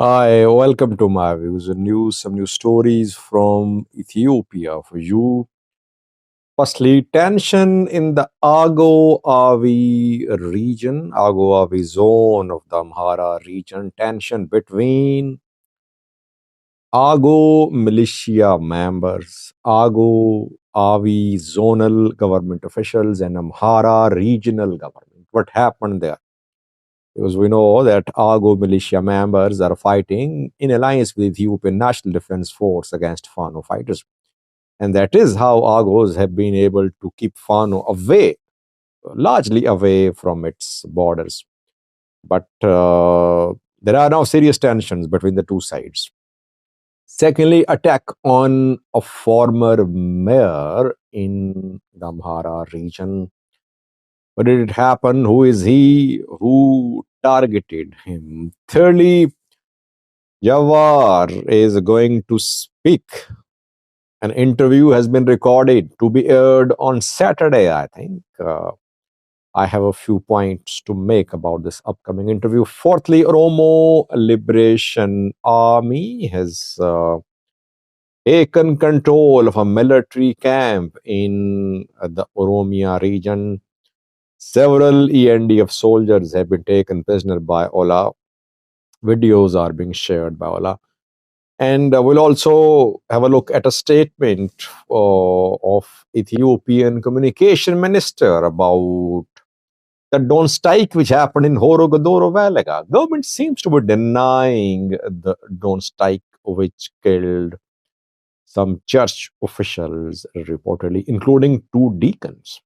Hi, welcome to my views and news. Some new stories from Ethiopia for you. Firstly, tension in the Ago Avi region, Ago Avi zone of the Amhara region. Tension between Ago militia members, Ago Avi zonal government officials, and Amhara regional government. What happened there? Because we know that Argo militia members are fighting in alliance with Ethiopian National Defense Force against Fano fighters. And that is how Argos have been able to keep Fano away, largely away from its borders. But there are now serious tensions between the two sides. Secondly, attack on a former mayor in the Amhara region. What did it happen? Who is he? Who targeted him? Thirdly, Jawar is going to speak. An interview has been recorded to be aired on Saturday, I think. I have a few points to make about this upcoming interview. Fourthly, Oromo Liberation Army has taken control of a military camp in the Oromia region. Several ENDF soldiers have been taken prisoner by OLA. Videos are being shared by OLA. And we'll also have a look at a statement of Ethiopian communication minister about the drone strike which happened in Horogodoro Valley. Government seems to be denying the drone strike which killed some church officials reportedly, including two deacons.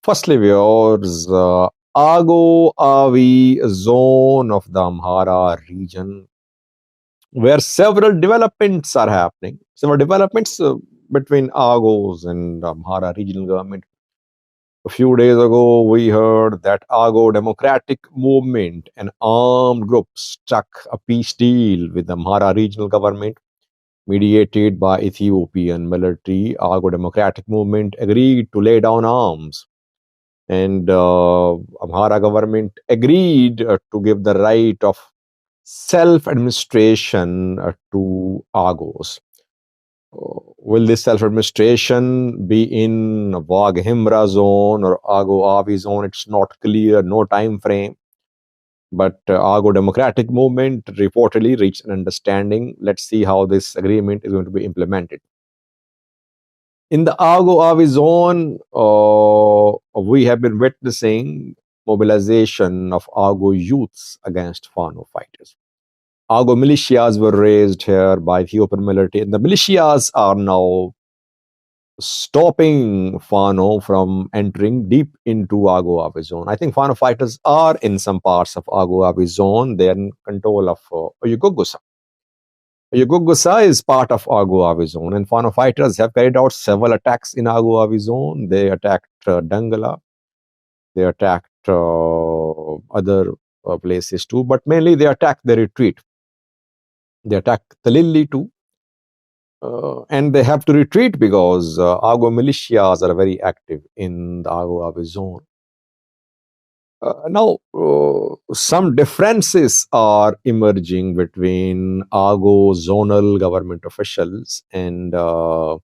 Firstly, viewers, Ago Avi zone of the Amhara region where several developments are happening. Several developments between Argos and Amhara regional government. A few days ago, we heard that Argo Democratic Movement, an armed group, struck a peace deal with the Amhara regional government, mediated by Ethiopian military. Argo Democratic Movement agreed to lay down arms, and Amhara government agreed to give the right of self-administration to Argos. Will this self-administration be in Waghimra zone or Argo Avi zone? It's not clear, no time frame. But Argo Democratic Movement reportedly reached an understanding. Let's see how this agreement is going to be implemented. In the Argo Avi zone, we have been witnessing mobilization of Argo youths against Fano fighters. Argo militias were raised here by Ethiopian military, and the militias are now stopping Fano from entering deep into Argo Avi zone. I think Fano fighters are in some parts of Argo Avi zone. They are in control of Oyugugusa. Oyugugusa is part of Argo Avi zone, and Fano fighters have carried out several attacks in Argo Avi zone. They attacked Dangala. They attacked other places too, but mainly they attacked the retreat. They attacked Talilli too. And they have to retreat because Argo militias are very active in the Argo Avi zone. Now, some differences are emerging between Argo zonal government officials and the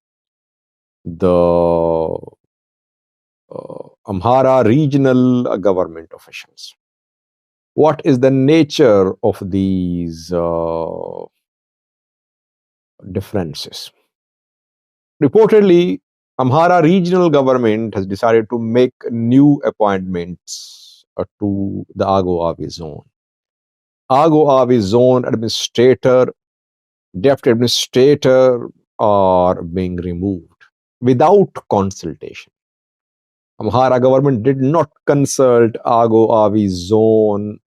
Amhara regional government officials. What is the nature of these differences? Reportedly, Amhara regional government has decided to make new appointments to the Argo Avi zone. Argo Avi zone administrator, deputy administrator are being removed without consultation. Amhara government did not consult Argo Avi zone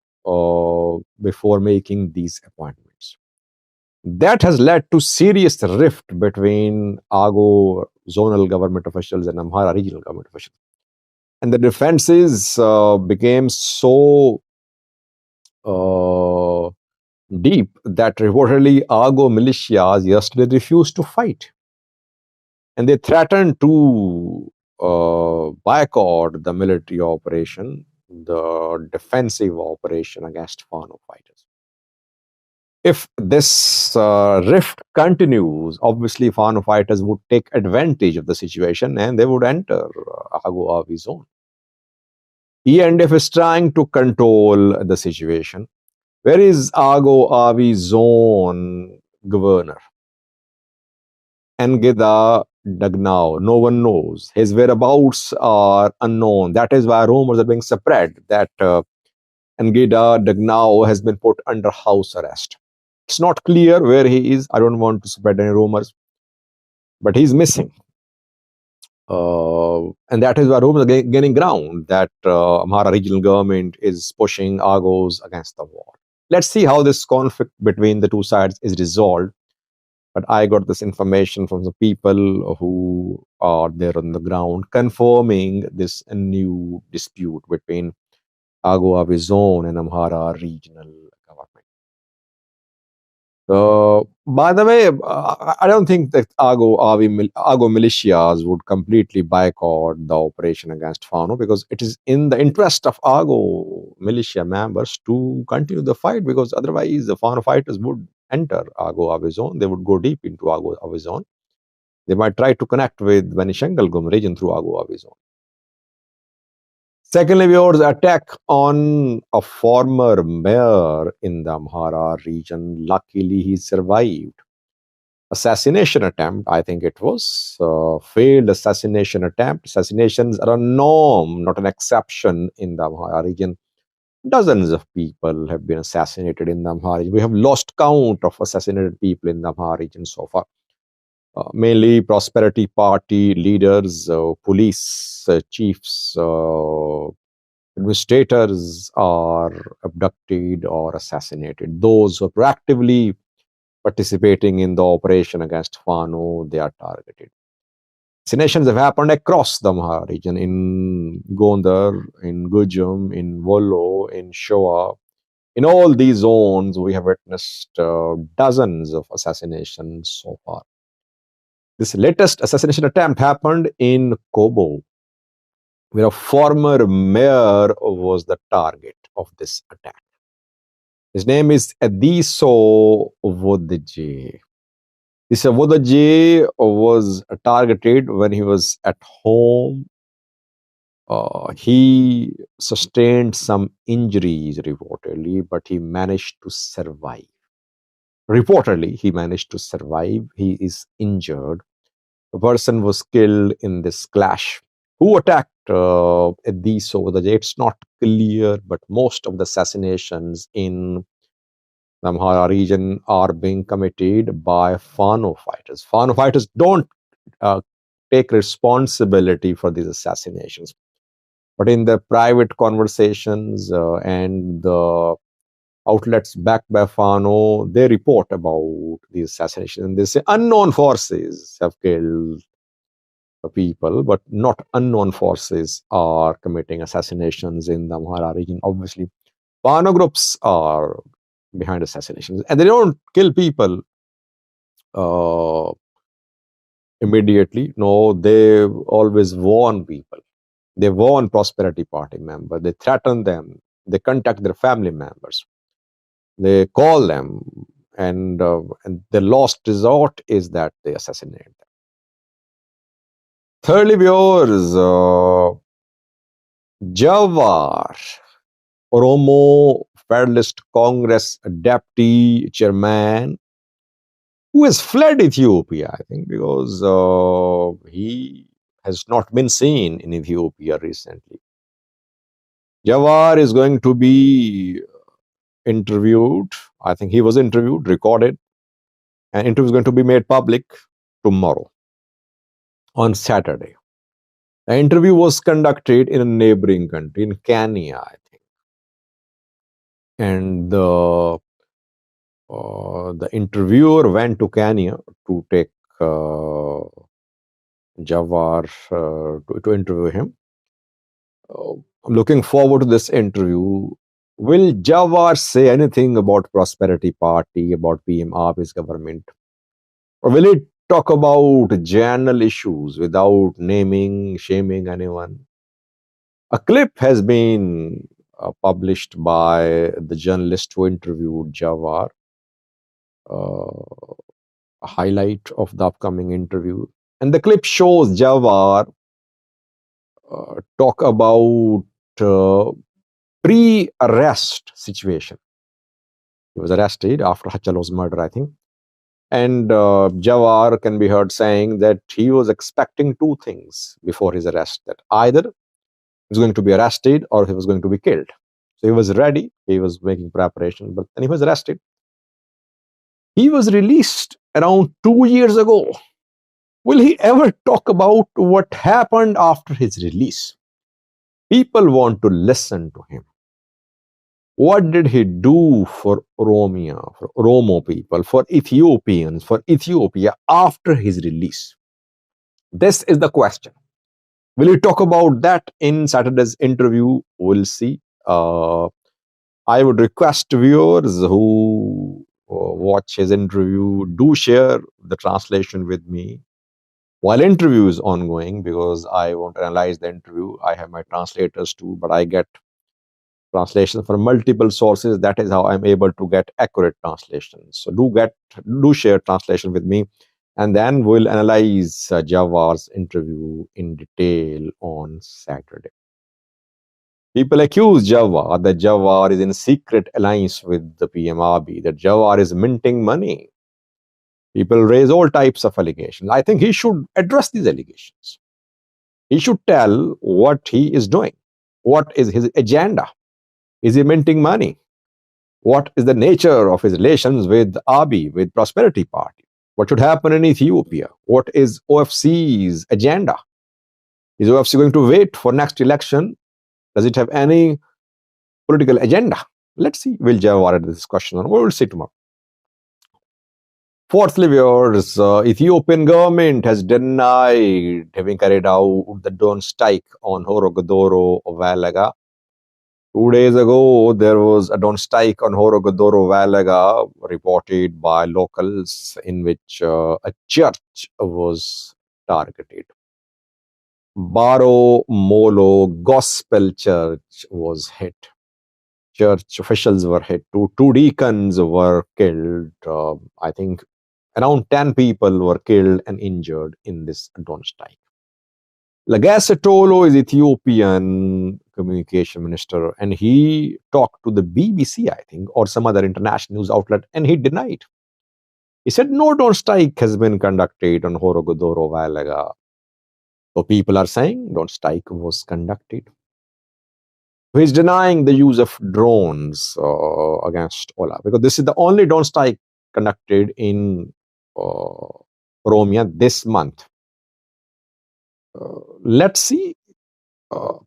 before making these appointments. That has led to serious rift between Argo zonal government officials and Amhara regional government officials. And the defenses became so deep that reportedly Argo militias yesterday refused to fight. And they threatened to boycott the military operation, the defensive operation against Fano fighters. If this rift continues, obviously Fano fighters would take advantage of the situation and they would enter Agu Avi zone. ENDF is trying to control the situation. Where is Ago Avi zone governor? Engida Dagnau. No one knows. His whereabouts are unknown. That is why rumors are being spread that Engida Dagnau has been put under house arrest. It's not clear where he is. I don't want to spread any rumors, but he's missing. And that is why rumors are gaining ground that Amhara regional government is pushing Agos against the wall. Let's see how this conflict between the two sides is resolved. But I got this information from the people who are there on the ground confirming this new dispute between Ago Avi zone and Amhara regional government. By the way, I don't think that Ago militias would completely boycott the operation against Fano because it is in the interest of Ago militia members to continue the fight because otherwise the Fano fighters would enter Ago Avi zone. They would go deep into Ago Avi zone. They might try to connect with Venishangalgum region through Ago Avi zone. Secondly, viewers, attack on a former mayor in the Amhara region. Luckily, he survived. Assassination attempt, I think it was. Failed assassination attempt. Assassinations are a norm, not an exception in the Amhara region. Dozens of people have been assassinated in the Amhara region. We have lost count of assassinated people in the Amhara region so far. Mainly Prosperity Party leaders, police chiefs, administrators are abducted or assassinated. Those who are proactively participating in the operation against Fano, they are targeted. Assassinations have happened across the Amhara region, in Gondar, in Gujum, in Wollo, in Shoa. In all these zones, we have witnessed dozens of assassinations so far. This latest assassination attempt happened in Kobo, where a former mayor was the target of this attack. His name is Adiso Vodje. This Vodje was targeted when he was at home. He sustained some injuries reportedly, but he managed to survive. Reportedly, he managed to survive. He is injured. A person was killed in this clash. Who attacked these over the day? It's not clear, but most of the assassinations in the Amhara region are being committed by Fano fighters. Fano fighters don't take responsibility for these assassinations. But in the private conversations and the outlets backed by Fano, they report about these assassinations. And they say unknown forces have killed people, but not unknown forces are committing assassinations in the Amhara region. Obviously, Fano groups are behind assassinations, and they don't kill people immediately. No, they always warn people. They warn Prosperity Party members. They threaten them. They contact their family members. They call them, and the last resort is that they assassinate them. Thirdly, viewers, Jawar, Oromo Federalist Congress deputy chairman, who has fled Ethiopia, I think, because he has not been seen in Ethiopia recently. Jawar is going to be interviewed. I think he was interviewed, recorded, and interview is going to be made public tomorrow, on Saturday. The interview was conducted in a neighboring country, in Kenya, I think. And the interviewer went to Kenya to take Jawar to interview him. I'm looking forward to this interview. Will Jawar say anything about Prosperity Party, about PM Abi's government? Or will he talk about general issues without naming, shaming anyone? A clip has been published by the journalist who interviewed Jawar. a highlight of the upcoming interview. And the clip shows Jawar talk about uh, pre-arrest situation. He was arrested after Hachalo's murder, I think. And Jawar can be heard saying that he was expecting two things before his arrest, that either he was going to be arrested or he was going to be killed. So he was ready, he was making preparation, but then he was arrested. He was released around 2 years ago. Will he ever talk about what happened after his release? People want to listen to him. What did he do for Oromia, for Oromo people, for Ethiopians, for Ethiopia after his release? This is the question. Will he talk about that in Saturday's interview? We'll see. I would request viewers who watch his interview, do share the translation with me while interview is ongoing, because I won't analyze the interview. I have my translators too, but I get translation from multiple sources. That is how I'm able to get accurate translations. So do share translation with me, and then we'll analyze Jawar's interview in detail on Saturday. People accuse Jawar that Jawar is in secret alliance with the PMRB, that Jawar is minting money. People raise all types of allegations. I think he should address these allegations. He should tell what he is doing. What is his agenda? Is he minting money? What is the nature of his relations with Abiy, with Prosperity Party? What should happen in Ethiopia? What is OFC's agenda? Is OFC going to wait for next election? Does it have any political agenda? Let's see. Will Jawar address this question, or we will see tomorrow. Fourthly, viewers, Ethiopian government has denied having carried out the drone strike on Horogodoro Valaga. 2 days ago, there was a drone strike on Horogodoro Valaga reported by locals, in which a church was targeted. Baro Molo Gospel Church was hit. Church officials were hit. Two deacons were killed. I think around 10 people were killed and injured in this drone strike. Lagasse Tolo is Ethiopian communication minister, and he talked to the BBC, I think, or some other international news outlet, and he denied. He said no drone strike has been conducted on Horogodoro Valaga. So people are saying drone strike was conducted. So he's denying the use of drones against OLA, because this is the only drone strike conducted in Oromia this month. Let's see.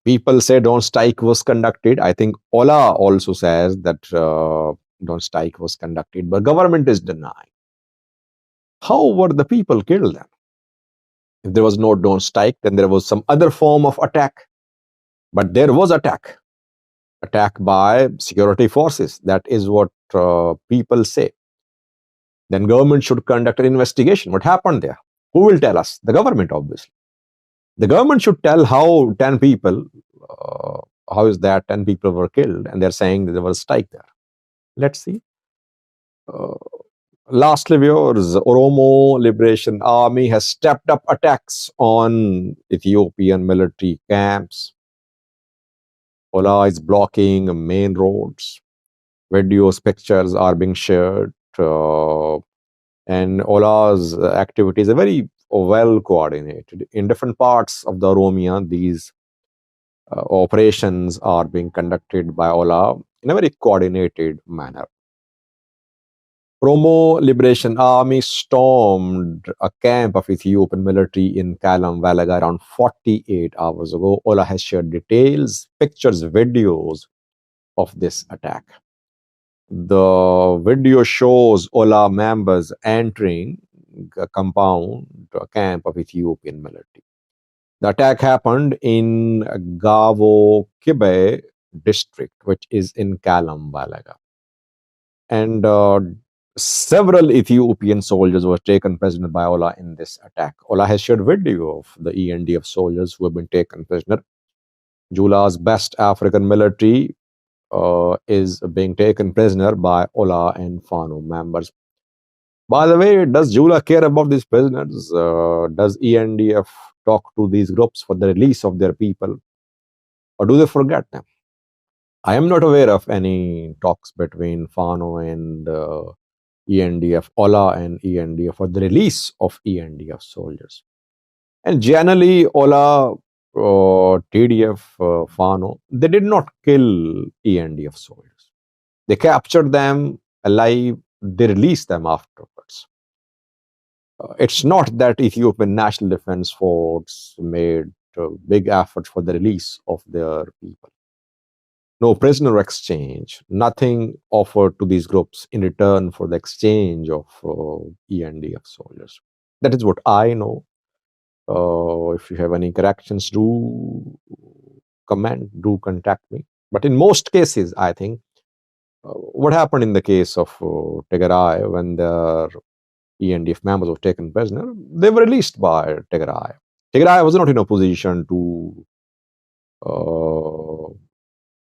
People say drone strike was conducted. I think OLA also says that drone strike was conducted, but government is denying. How were the people killed then? If there was no drone strike, then there was some other form of attack. But there was attack by security forces. That is what people say. Then government should conduct an investigation. What happened there? Who will tell us? The government, obviously. The government should tell how 10 people, how is that 10 people were killed, and they're saying that there was a strike there. Let's see. Lastly, viewers, Oromo Liberation Army has stepped up attacks on Ethiopian military camps. OLA is blocking main roads. Videos, pictures are being shared. And OLA's activities are very well coordinated. In different parts of the Oromia, these operations are being conducted by OLA in a very coordinated manner. Oromo Liberation Army stormed a camp of Ethiopian military in Kalam Valaga around 48 hours ago. OLA has shared details, pictures, videos of this attack. The video shows OLA members entering a compound, a camp of Ethiopian military. The attack happened in Gavo Kibe district, which is in Kalam Valaga. And several Ethiopian soldiers were taken prisoner by OLA in this attack. OLA has shared video of the END of soldiers who have been taken prisoner. Jula's best African military is being taken prisoner by OLA and FANO members. By the way, does Jula care about these prisoners? Does ENDF talk to these groups for the release of their people, or do they forget them? I am not aware of any talks between FANO and ENDF, OLA and ENDF for the release of ENDF soldiers. And generally, OLA, TDF, FANO, they did not kill ENDF soldiers. They captured them alive, they released them afterwards. It's not that Ethiopian National Defense Force made big efforts for the release of their people. No prisoner exchange, nothing offered to these groups in return for the exchange of ENDF soldiers. That is what I know. If you have any corrections, do comment, do contact me. But in most cases, I think what happened in the case of Tigray when their ENDF members were taken prisoner, they were released by Tigray. Tigray was not in a position to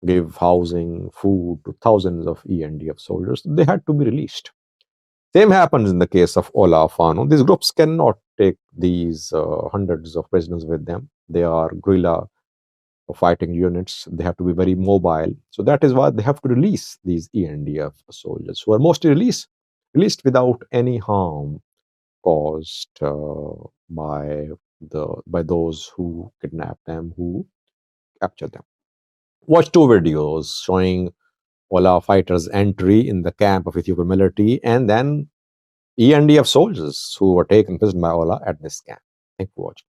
give housing, food to thousands of ENDF soldiers. They had to be released. Same happens in the case of Ola Fano. These groups cannot take these hundreds of prisoners with them. They are guerrilla fighting units. They have to be very mobile. So that is why they have to release these ENDF soldiers who are mostly released without any harm caused by those who kidnap them, who capture them. Watch two videos showing Ola fighters' entry in the camp of Ethiopian military and then ENDF soldiers who were taken prisoner by Ola at this camp. Thank you for watching.